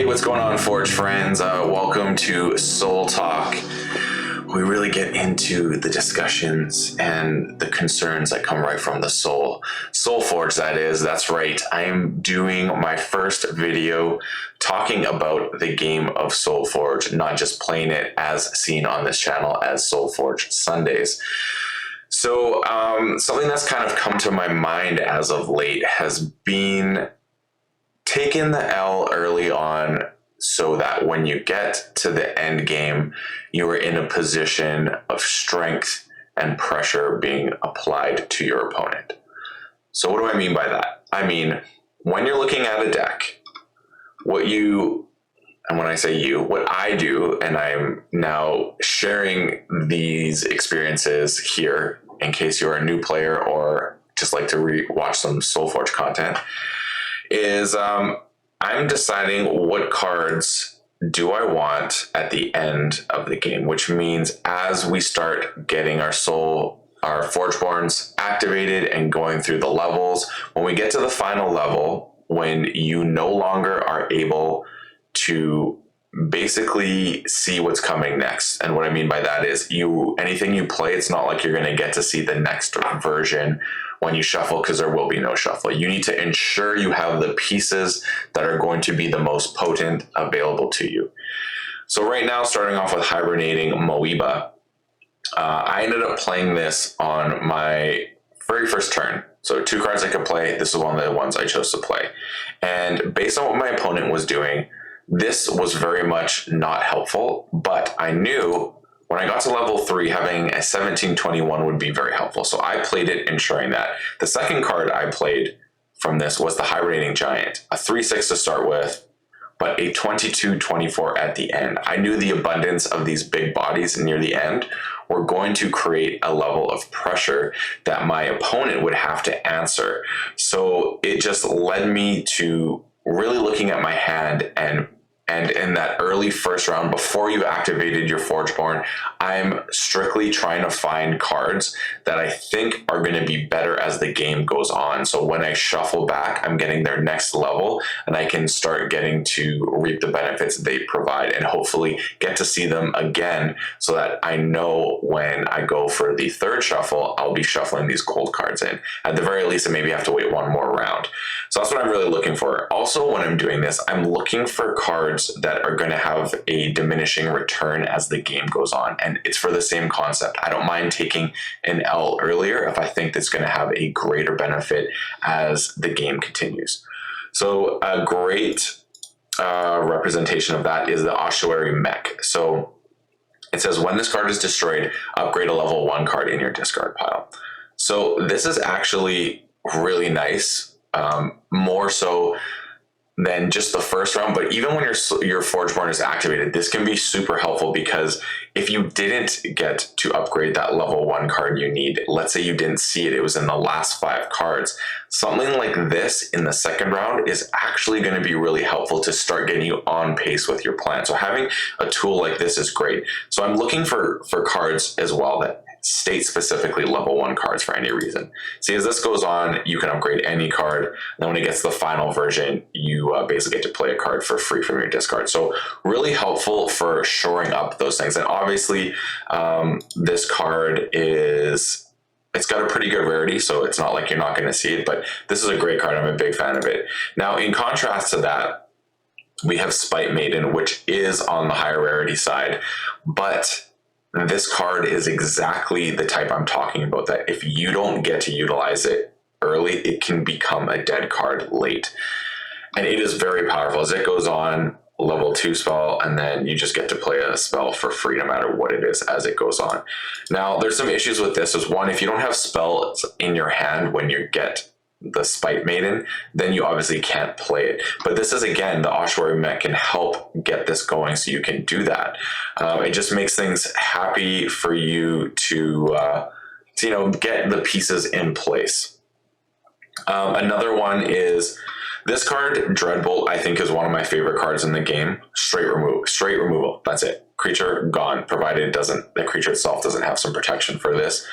what's going on, Forge friends? Welcome to SolTalk. We really get into the discussions and the concerns that come right from the soul. SolForge, that is. That's right. I am doing my first video talking about the game of SolForge, not just playing it as seen on this channel as SolForge Sundays. So something that's kind of come to my mind as of late has been taking the L early on so that when you get to the end game, you are in a position of strength and pressure being applied to your opponent. So what do I mean by that? I mean, when you're looking at a deck, what I say you, what I do, and I'm now sharing these experiences here in case you're a new player or just like to watch some SolForge content, is I'm deciding what cards do I want at the end of the game, which means as we start getting our Forgeborns activated and going through the levels, when we get to the final level, when you no longer are able to basically see what's coming next. And what I mean by that is anything you play, it's not like you're going to get to see the next version when you shuffle, because there will be no shuffle. You need to ensure you have the pieces that are going to be the most potent available to you. So right now, starting off with Hibernating Moeba, I ended up playing this on my very first turn. So 2 cards I could play. This is one of the ones I chose to play. And based on what my opponent was doing, this was very much not helpful, but I knew when I got to level 3, having a 1721 would be very helpful. So I played it ensuring that. The second card I played from this was the Hibernating Giant, a 3/6 to start with, but a 22/24 at the end. I knew the abundance of these big bodies near the end were going to create a level of pressure that my opponent would have to answer. So it just led me to really looking at my hand, and in that early first round, before you activated your Forgeborn, I'm strictly trying to find cards that I think are going to be better as the game goes on. So when I shuffle back, I'm getting their next level, and I can start getting to reap the benefits they provide and hopefully get to see them again, so that I know when I go for the third shuffle, I'll be shuffling these gold cards in. At the very least, I maybe have to wait one more round. So that's what I'm really looking for. Also, when I'm doing this, I'm looking for cards that are going to have a diminishing return as the game goes on. And it's for the same concept. I don't mind taking an L earlier if I think that's going to have a greater benefit as the game continues. So a great representation of that is the Ossuary Mech. So it says when this card is destroyed, upgrade a level 1 card in your discard pile. So this is actually really nice, more so than just the first round. But even when your Forgeborn is activated, this can be super helpful, because if you didn't get to upgrade that level 1 card you need, let's say you didn't see it, it was in the last 5 cards, something like this in the second round is actually going to be really helpful to start getting you on pace with your plan. So having a tool like this is great. So I'm looking for cards as well that state specifically level 1 cards for any reason. See, as this goes on, you can upgrade any card, and then when it gets to the final version, you basically get to play a card for free from your discard. So really helpful for shoring up those things. And obviously, this card it's got a pretty good rarity, so it's not like you're not going to see it, but this is a great card. I'm a big fan of it. Now, in contrast to that, we have Spite Maiden, which is on the higher rarity side, but this card is exactly the type I'm talking about, that if you don't get to utilize it early, it can become a dead card late. And it is very powerful. As it goes on, level 2 spell, and then you just get to play a spell for free no matter what it is as it goes on. Now, there's some issues with this. Is one, if you don't have spells in your hand when you get the Spite Maiden, then you obviously can't play it. But this is, again, the Ossuary Mech can help get this going so you can do that. It just makes things happy for you to get the pieces in place. Another one is this card, Dreadbolt, I think is one of my favorite cards in the game. Straight removal. That's it. Creature gone, provided the creature itself doesn't have some protection for this.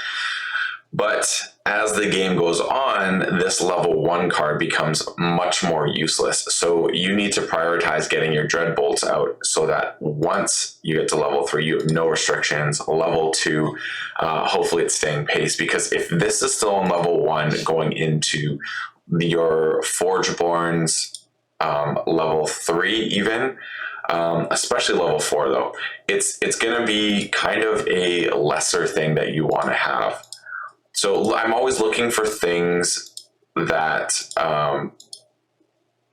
But as the game goes on, this level 1 card becomes much more useless. So you need to prioritize getting your dread bolts out so that once you get to level 3, you have no restrictions. Level 2, hopefully it's staying pace, because if this is still on level 1 going into your Forgeborn's level 3 even, especially level 4 though, it's going to be kind of a lesser thing that you want to have. So I'm always looking for things that are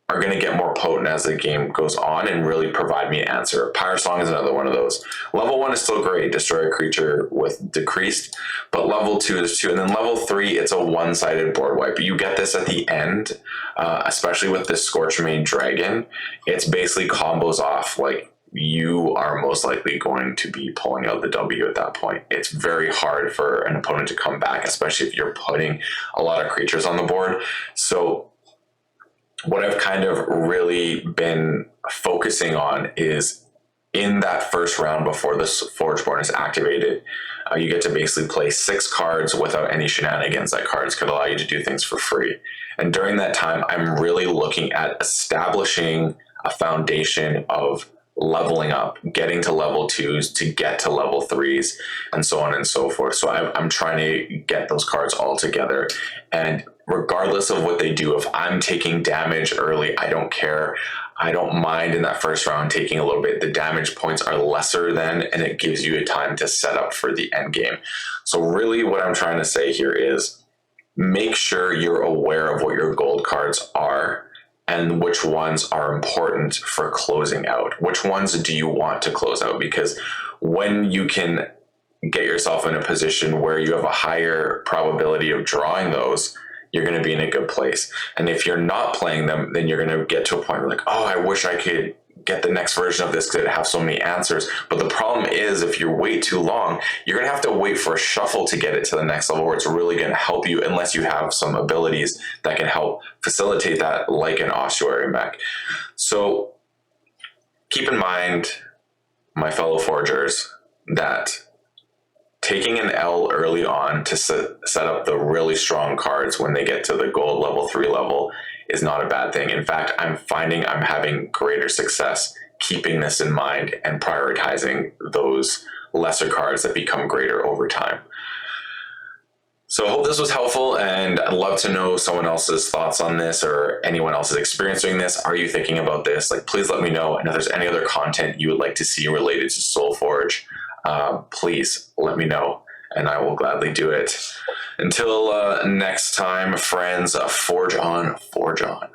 going to get more potent as the game goes on and really provide me an answer. Pyrosong is another one of those. Level 1 is still great, destroy a creature with decreased, but level 2 is 2. And then level 3, it's a one-sided board wipe. You get this at the end, especially with this Scorchmane Dragon. It's basically combos off, like, you are most likely going to be pulling out the W at that point. It's very hard for an opponent to come back, especially if you're putting a lot of creatures on the board. So what I've kind of really been focusing on is in that first round before the Forgeborn is activated, you get to basically play 6 cards without any shenanigans. That cards could allow you to do things for free. And during that time, I'm really looking at establishing a foundation of leveling up, getting to level 2s to get to level 3s, and so on and so forth. So I'm trying to get those cards all together. And regardless of what they do, if I'm taking damage early, I don't care. I don't mind in that first round taking a little bit. The damage points are lesser then, and it gives you a time to set up for the end game. So really what I'm trying to say here is make sure you're aware of what your gold cards are and which ones are important for closing out. Which ones do you want to close out? Because when you can get yourself in a position where you have a higher probability of drawing those, you're going to be in a good place. And if you're not playing them, then you're going to get to a point where like, oh, I wish I could get the next version of this because it has so many answers. But the problem is, if you wait too long, you're going to have to wait for a shuffle to get it to the next level where it's really going to help you, unless you have some abilities that can help facilitate that, like an ossuary mech. So keep in mind, my fellow forgers, that taking an L early on to set up the really strong cards when they get to the gold level 3 level is not a bad thing. In fact, I'm finding I'm having greater success keeping this in mind and prioritizing those lesser cards that become greater over time. So I hope this was helpful, and I'd love to know someone else's thoughts on this, or anyone else is experiencing this. Are you thinking about this? Like, please let me know. And if there's any other content you would like to see related to SolForge, please let me know, and I will gladly do it. Until next time, friends, forge on, forge on.